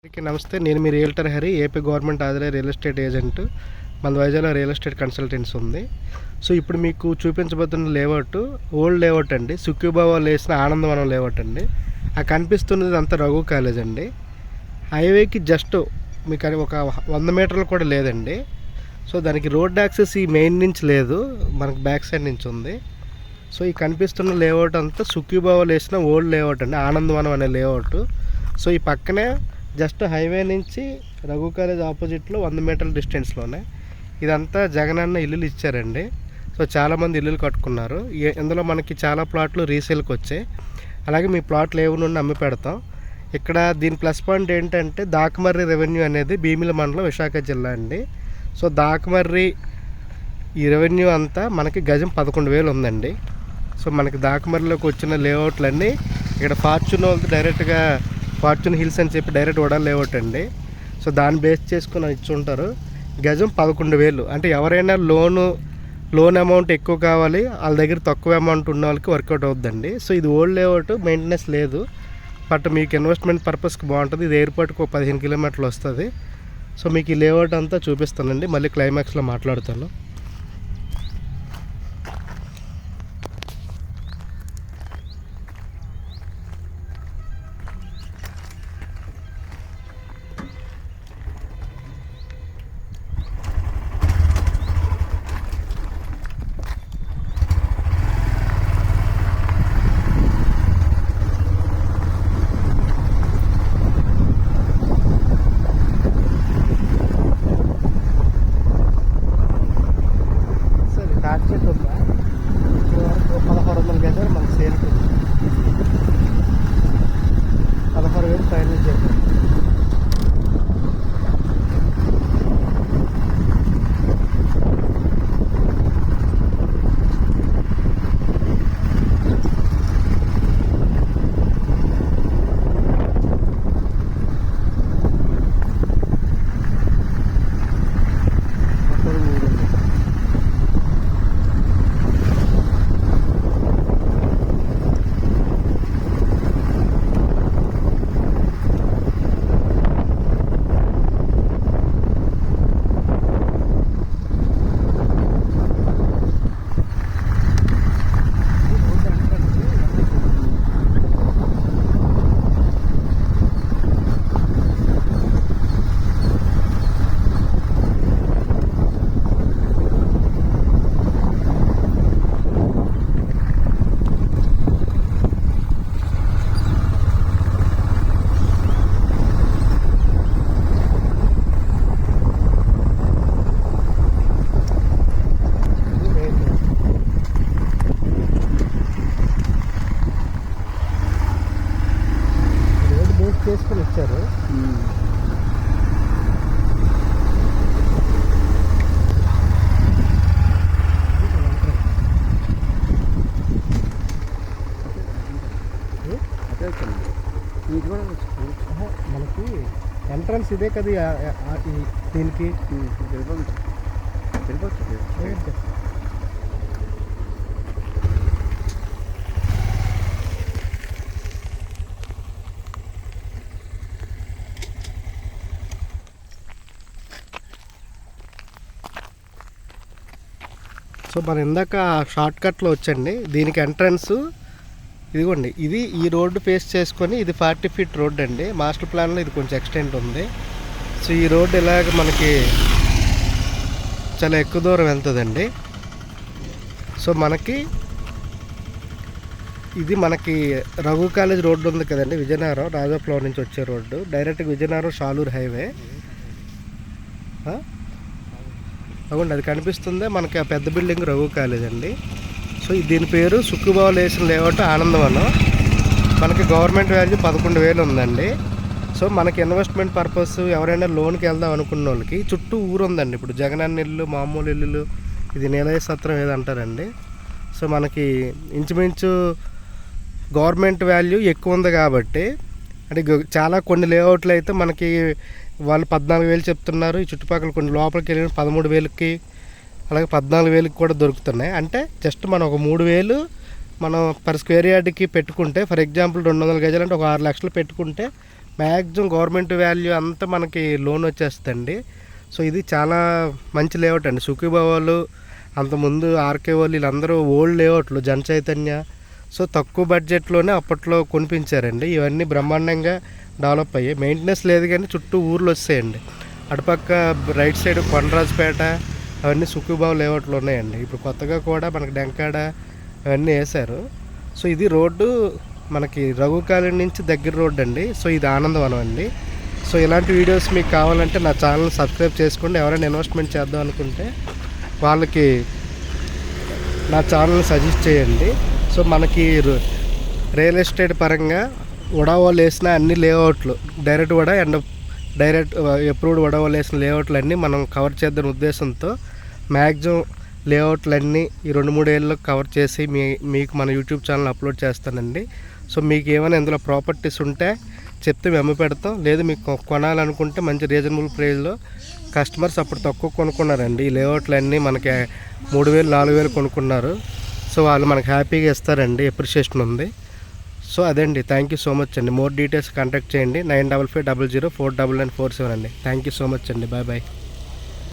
అందరికీ నమస్తే. నేను మీ రియల్టర్ హరి, ఏపీ గవర్నమెంట్ ఆధార రియల్ ఎస్టేట్ ఏజెంట్. మన వైజాగ్లో రియల్ ఎస్టేట్ కన్సల్టెన్సీ ఉంది. సో ఇప్పుడు మీకు చూపించబోతున్న లేఅవుట్ ఓల్డ్ లేఅవుట్ అండి. సుఖ్యభావ లేసిన ఆనందవనం లేఅవుట్ అండి. ఆ కనిపిస్తున్నది అంతా రఘు కాలేజ్ అండి. హైవేకి జస్ట్ మీకు అది ఒక 100 మీటర్లు కూడా లేదండి. సో దానికి రోడ్ యాక్సెస్ ఈ మెయిన్ నుంచి లేదు, మనకు బ్యాక్ సైడ్ నుంచి ఉంది. సో ఈ కనిపిస్తున్న లేఅవుట్ అంతా సుఖ్యభావ లేసిన ఓల్డ్ లేఅవుట్ అండి, ఆనందవనం అనే లేఅవుట్. సో ఈ పక్కనే జస్ట్ హైవే నుంచి రఘు కాలేజ్ ఆపోజిట్లో 100 మీటర్ల డిస్టెన్స్లోనే ఇదంతా జగనన్న ఇల్లులు ఇచ్చారండి. సో చాలామంది ఇల్లులు కట్టుకున్నారు. ఇందులో మనకి చాలా ప్లాట్లు రీసేల్కి వచ్చాయి. అలాగే మీ ప్లాట్లు ఏవి నుండి అమ్మి పెడతాం. ఇక్కడ దీని ప్లస్ పాయింట్ ఏంటంటే దాకమర్రి రెవెన్యూ అనేది భీమిలి మండలం, విశాఖ జిల్లా అండి. సో దాకమర్రి ఈ రెవెన్యూ అంతా మనకి గజం 11,000 ఉందండి. సో మనకి దాకమర్రిలోకి వచ్చిన లేఅవుట్లన్నీ ఇక్కడ ఫార్చ్యూన్ వాళ్ళతో డైరెక్ట్గా ఫార్చ్యూన్ హిల్స్ అని చెప్పి డైరెక్ట్ వడా లేఅవుట్ అండి. సో దాన్ని బేస్ చేసుకుని ఇచ్చుంటారు. గజం 11,000. అంటే ఎవరైనా లోన్ అమౌంట్ ఎక్కువ కావాలి, వాళ్ళ దగ్గర తక్కువ అమౌంట్ ఉన్న వాళ్ళకి వర్కౌట్ అవుతుందండి. సో ఇది ఓల్డ్ లేఅవుట్, మెయింటెనెన్స్ లేదు, బట్ మీకు ఇన్వెస్ట్మెంట్ పర్పస్కి బాగుంటుంది. ఇది ఎయిర్పోర్ట్కి ఒక 15 కిలోమీటర్లు వస్తుంది. సో మీకు ఈ లేఅవుట్ అంతా చూపిస్తానండి, మళ్ళీ క్లైమాక్స్లో మాట్లాడతాను. టార్చెట్ ఉందా? ఇక్కడ వరకు 1,600 గజాలు మనకు సేల్కి ఉంది. 16,000 ఫైనల్ చేద్దాం. చేసుకుని ఇచ్చారు. మనకి ఎంట్రన్స్ ఇదే కదా దీనికి. సో మన ఇందాక షార్ట్ కట్లో వచ్చండి, దీనికి ఎంట్రన్స్ ఇదిగోండి. ఇది ఈ రోడ్డు ఫేస్ చేసుకొని ఇది 40 ఫీట్ రోడ్ అండి. మాస్టర్ ప్లాన్లో ఇది కొంచెం ఎక్స్టెంట్ ఉంది. సో ఈ రోడ్డు ఇలాగ మనకి చాలా ఎక్కువ దూరం వెళ్తుందండి. సో మనకి ఇది మనకి రఘు కాలేజ్ రోడ్డు ఉంది కదండి, విజయనగరం రాజాఫ్లవర్ నుంచి వచ్చే రోడ్డు డైరెక్ట్గా విజయనగరం షాలూరు హైవే. అవునండి, అది కనిపిస్తుందే మనకి ఆ పెద్ద బిల్డింగ్ రఘు కాలేజ్ అండి. సో దీని పేరు సుఖ్యభావ లేసిన లేఅవుట్ ఆనందవనం. మనకి గవర్నమెంట్ వాల్యూ 11,000 ఉందండి. సో మనకి ఇన్వెస్ట్మెంట్ పర్పస్ ఎవరైనా లోన్కి వెళ్దాం అనుకున్న వాళ్ళకి చుట్టూ ఊరు ఉందండి. ఇప్పుడు జగనన్న ఇల్లు, మామూలు ఇల్లులు, ఇది నిలయ సత్రం ఏదంటారండి. సో మనకి ఇంచుమించు గవర్నమెంట్ వాల్యూ ఎక్కువ ఉంది కాబట్టి, అంటే చాలా కొన్ని లేఅవుట్లు అయితే మనకి వాళ్ళు 14,000 చెప్తున్నారు. ఈ చుట్టుపక్కల కొన్ని లోపలికి వెళ్ళిన 13,000కి, అలాగే 14,000కి కూడా దొరుకుతున్నాయి. అంటే జస్ట్ మనం ఒక 3,000 మనం పర్ స్క్వేర్ యార్డ్కి పెట్టుకుంటే, ఫర్ ఎగ్జాంపుల్ 200 గజాలు అంటే ఒక 6 లక్షలు పెట్టుకుంటే మ్యాక్సిమం గవర్నమెంట్ వాల్యూ అంతా మనకి లోన్ వచ్చేస్తుందండి. సో ఇది చాలా మంచి లేఅవుట్ అండి. సుఖీభవాలు అంతకుముందు ఆర్కే వాళ్ళు వీళ్ళందరూ ఓల్డ్ లేఅవుట్లు, జన చైతన్య. సో తక్కువ బడ్జెట్లోనే అప్పట్లో కొనిపించారండి. ఇవన్నీ బ్రహ్మాండంగా డెవలప్ అయ్యాయి. మెయింటెనెన్స్ లేదు కానీ చుట్టూ ఊర్లు వస్తాయండి. అటుపక్క రైట్ సైడ్ కొండరాజుపేట అవన్నీ సుఖీభావ లేఅవుట్లు ఉన్నాయండి. ఇప్పుడు కొత్తగా కూడా మనకి డెంకాడ అవన్నీ వేశారు. సో ఇది రోడ్డు మనకి రఘు కాలనీ నుంచి దగ్గర రోడ్డు అండి. సో ఇది ఆనందవనం అండి. సో ఇలాంటి వీడియోస్ మీకు కావాలంటే నా ఛానల్ సబ్స్క్రైబ్ చేసుకోండి. ఎవరైనా ఇన్వెస్ట్మెంట్ చేద్దాం అనుకుంటే వాళ్ళకి నా ఛానల్ సజెస్ట్ చేయండి. సో మనకి రియల్ ఎస్టేట్ పరంగా ఉడావాళ్ళు వేసిన అన్ని లేఅవుట్లు డైరెక్ట్ కూడా అండ్ డైరెక్ట్ అప్రూవ్డ్ ఉడావాళ్ళు వేసిన లేఅవుట్లు అన్నీ మనం కవర్ చేద్దాం ఉద్దేశంతో మ్యాక్సిమం లేఅవుట్లన్నీ ఈ 2-3 ఏళ్ళలో కవర్ చేసి మీకు మన యూట్యూబ్ ఛానల్ అప్లోడ్ చేస్తానండి. సో మీకు ఏమైనా ఇందులో ప్రాపర్టీస్ ఉంటే చెప్తే మేము పెడతాం. లేదు మీకు కొనాలనుకుంటే మంచి రీజనబుల్ ప్రైస్లో కస్టమర్స్ అప్పుడు తక్కువ కొనుక్కున్నారండి. ఈ లేఅవుట్లన్నీ మనకి 3,000-4,000 కొనుక్కున్నారు. సో వాళ్ళు మనకి హ్యాపీగా ఇస్తారండి. అప్రిషియేషన్ ఉంది. సో అదండి. థ్యాంక్ యూ సో మచ్ అండి. మోర్ డీటెయిల్స్ కాంటాక్ట్ చేయండి 9550049947 అండి. థ్యాంక్ యూ సో మచ్ అండి. Bye bye.